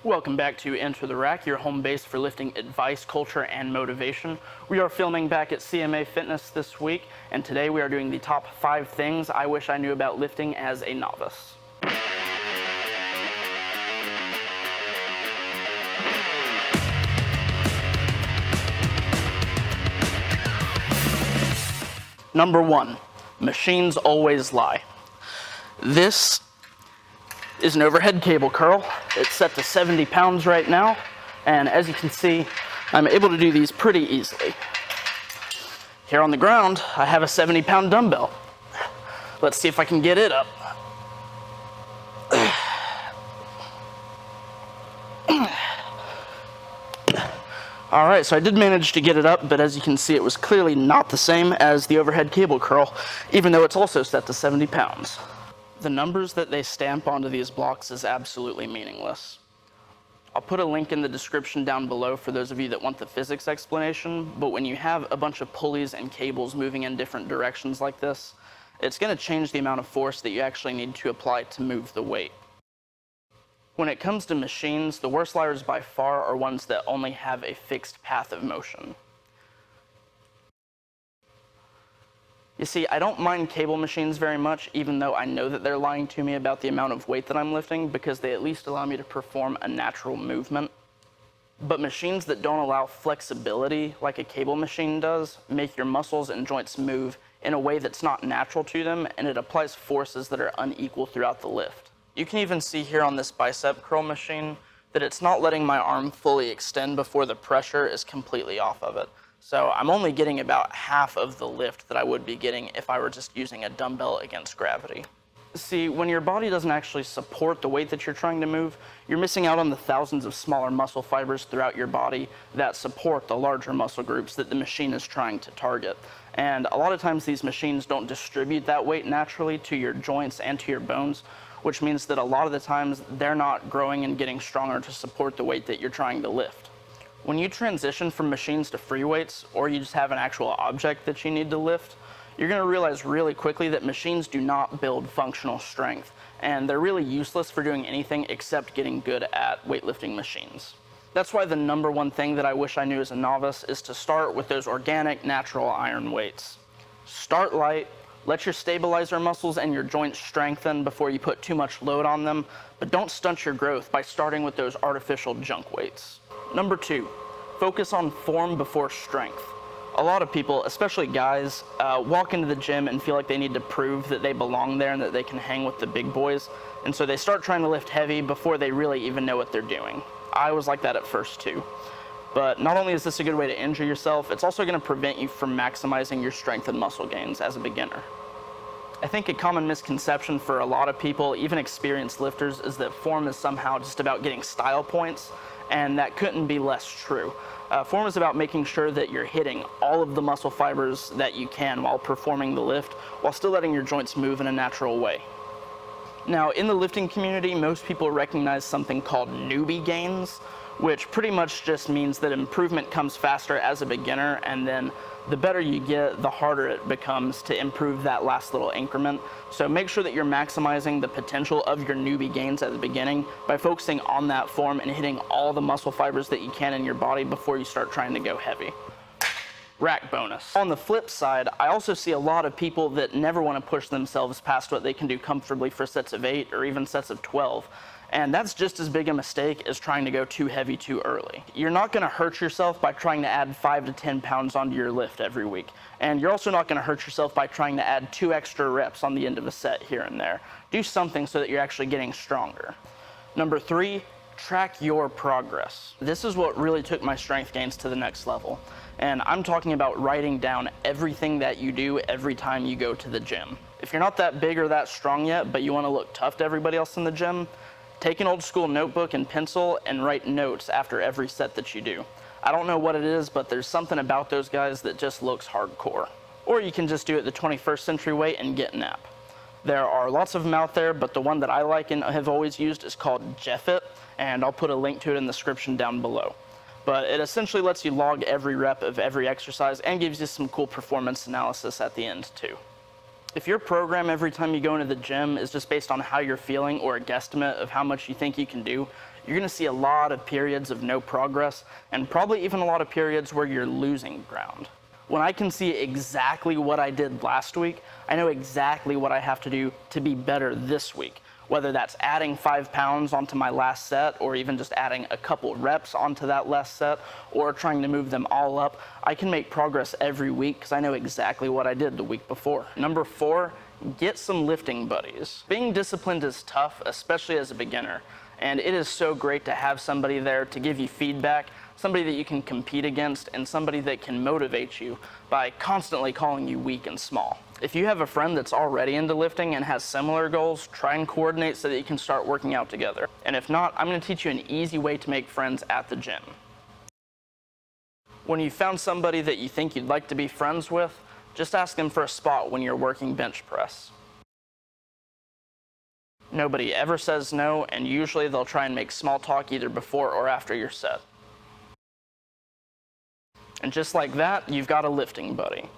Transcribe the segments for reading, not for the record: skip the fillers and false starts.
Welcome back to Enter the Rack, your home base for lifting advice, culture, and motivation. We are filming back at CMA Fitness this week, and today we are doing the top 5 things I wish I knew about lifting as a novice. Number 1, machines always lie. This is an overhead cable curl. It's set to 70 pounds right now, and as you can see, I'm able to do these pretty easily. Here on the ground, I have a 70-pound dumbbell. Let's see if I can get it up. All right, so I did manage to get it up, but as you can see, it was clearly not the same as the overhead cable curl, even though it's also set to 70 pounds. The numbers that they stamp onto these blocks is absolutely meaningless. I'll put a link in the description down below for those of you that want the physics explanation, but when you have a bunch of pulleys and cables moving in different directions like this, it's going to change the amount of force that you actually need to apply to move the weight. When it comes to machines, the worst liars by far are ones that only have a fixed path of motion. You see, I don't mind cable machines very much, even though I know that they're lying to me about the amount of weight that I'm lifting, because they at least allow me to perform a natural movement. But machines that don't allow flexibility, like a cable machine does, make your muscles and joints move in a way that's not natural to them, and it applies forces that are unequal throughout the lift. You can even see here on this bicep curl machine that it's not letting my arm fully extend before the pressure is completely off of it. So I'm only getting about half of the lift that I would be getting if I were just using a dumbbell against gravity. See, when your body doesn't actually support the weight that you're trying to move, you're missing out on the thousands of smaller muscle fibers throughout your body that support the larger muscle groups that the machine is trying to target. And a lot of times these machines don't distribute that weight naturally to your joints and to your bones, which means that a lot of the times they're not growing and getting stronger to support the weight that you're trying to lift. When you transition from machines to free weights, or you just have an actual object that you need to lift, you're going to realize really quickly that machines do not build functional strength, and they're really useless for doing anything except getting good at weightlifting machines. That's why the number one thing that I wish I knew as a novice is to start with those organic, natural iron weights. Start light, let your stabilizer muscles and your joints strengthen before you put too much load on them, but don't stunt your growth by starting with those artificial junk weights. Number 2, focus on form before strength. A lot of people, especially guys, walk into the gym and feel like they need to prove that they belong there and that they can hang with the big boys, and so they start trying to lift heavy before they really even know what they're doing. I was like that at first too. But not only is this a good way to injure yourself, it's also going to prevent you from maximizing your strength and muscle gains as a beginner. I think a common misconception for a lot of people, even experienced lifters, is that form is somehow just about getting style points, and that couldn't be less true. Form is about making sure that you're hitting all of the muscle fibers that you can while performing the lift, while still letting your joints move in a natural way. Now, in the lifting community, most people recognize something called newbie gains, which pretty much just means that improvement comes faster as a beginner, and then the better you get, the harder it becomes to improve that last little increment. So make sure that you're maximizing the potential of your newbie gains at the beginning by focusing on that form and hitting all the muscle fibers that you can in your body before you start trying to go heavy. Rack bonus. On the flip side, I also see a lot of people that never want to push themselves past what they can do comfortably for sets of 8 or even sets of 12. And that's just as big a mistake as trying to go too heavy too early. You're not going to hurt yourself by trying to add 5 to 10 pounds onto your lift every week. And you're also not going to hurt yourself by trying to add 2 extra reps on the end of a set here and there. Do something so that you're actually getting stronger. Number 3, track your progress. This is what really took my strength gains to the next level. And I'm talking about writing down everything that you do every time you go to the gym. If you're not that big or that strong yet, but you want to look tough to everybody else in the gym, take an old school notebook and pencil and write notes after every set that you do. I don't know what it is, but there's something about those guys that just looks hardcore. Or you can just do it the 21st century way and get an app. There are lots of them out there, but the one that I like and have always used is called Jefit, and I'll put a link to it in the description down below. But it essentially lets you log every rep of every exercise and gives you some cool performance analysis at the end too. If your program every time you go into the gym is just based on how you're feeling or a guesstimate of how much you think you can do, you're gonna see a lot of periods of no progress and probably even a lot of periods where you're losing ground. When I can see exactly what I did last week, I know exactly what I have to do to be better this week. Whether that's adding 5 pounds onto my last set, or even just adding a couple reps onto that last set, or trying to move them all up, I can make progress every week because I know exactly what I did the week before. Number 4, get some lifting buddies. Being disciplined is tough, especially as a beginner, and it is so great to have somebody there to give you feedback, somebody that you can compete against, and somebody that can motivate you by constantly calling you weak and small. If you have a friend that's already into lifting and has similar goals, try and coordinate so that you can start working out together. And if not, I'm going to teach you an easy way to make friends at the gym. When you found somebody that you think you'd like to be friends with, just ask them for a spot when you're working bench press. Nobody ever says no, and usually they'll try and make small talk either before or after your set. And just like that, you've got a lifting buddy.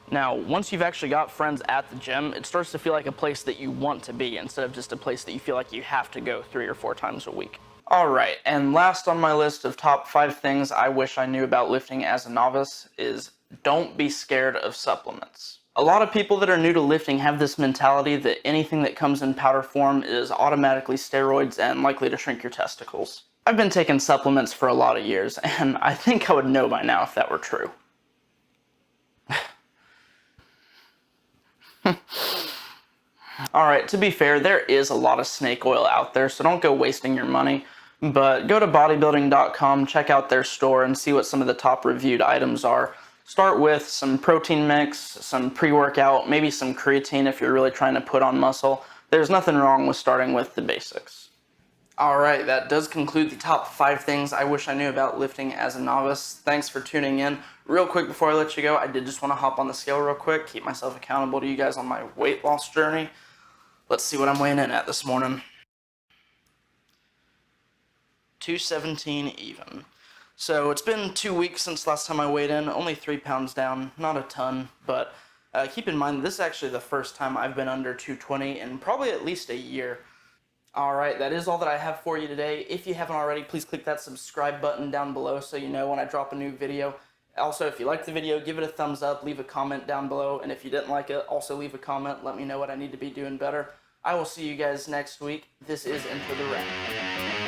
Now, once you've actually got friends at the gym, it starts to feel like a place that you want to be instead of just a place that you feel like you have to go 3 or 4 times a week. All right, and last on my list of top 5 things I wish I knew about lifting as a novice is don't be scared of supplements. A lot of people that are new to lifting have this mentality that anything that comes in powder form is automatically steroids and likely to shrink your testicles. I've been taking supplements for a lot of years, and I think I would know by now if that were true. Alright, to be fair, there is a lot of snake oil out there, so don't go wasting your money. But go to bodybuilding.com, check out their store, and see what some of the top reviewed items are. Start with some protein mix, some pre-workout, maybe some creatine if you're really trying to put on muscle. There's nothing wrong with starting with the basics. Alright, that does conclude the top 5 things I wish I knew about lifting as a novice. Thanks for tuning in. Real quick before I let you go, I did just want to hop on the scale real quick, keep myself accountable to you guys on my weight loss journey. Let's see what I'm weighing in at this morning. 217 even. So it's been 2 weeks since last time I weighed in, only 3 pounds down, not a ton, but keep in mind this is actually the first time I've been under 220 in probably at least a year. Alright, that is all that I have for you today. If you haven't already, please click that subscribe button down below so you know when I drop a new video. Also, if you liked the video, give it a thumbs up, leave a comment down below, and if you didn't like it, also leave a comment, let me know what I need to be doing better. I will see you guys next week. This is Enter the Ring.